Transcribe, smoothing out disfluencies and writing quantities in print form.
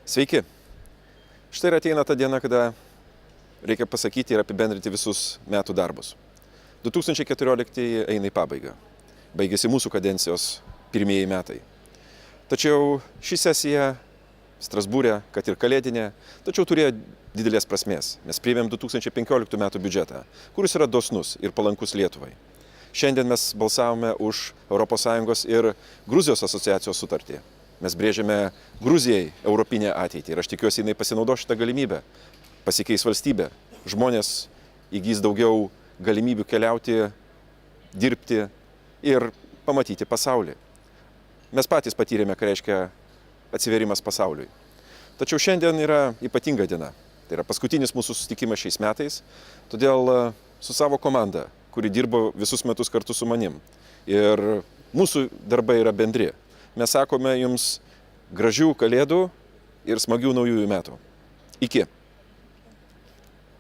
Sveiki. Štai ir ateina ta diena, kada reikia pasakyti ir apibendrinti visus metų darbus. 2014 eina į pabaigą. Baigėsi mūsų kadencijos pirmieji metai. Tačiau ši sesija Strasbūre, kad ir kalėdinė, tačiau turėjo didelės prasmės. Mes priėmėm 2015 metų biudžetą, kuris yra dosnus ir palankus Lietuvai. Šiandien mes balsavome už ES ir Gruzijos asociacijos sutartį. Mes brėžiame Gruzijai europinę ateitį ir aš tikiuosi, jinai pasinaudos šitą galimybę. Pasikeis valstybė, žmonės įgys daugiau galimybių keliauti, dirbti ir pamatyti pasaulį. Mes patys patyrėme, ką reiškia atsiverimas pasauliui. Tačiau šiandien yra ypatinga diena. Tai yra paskutinis mūsų susitikimas šiais metais, todėl su savo komanda, kuri dirbo visus metus kartu su manim. Ir mūsų darbai yra bendri. Mes sakome jums gražių kalėdų ir smagių naujųjų metų. Iki.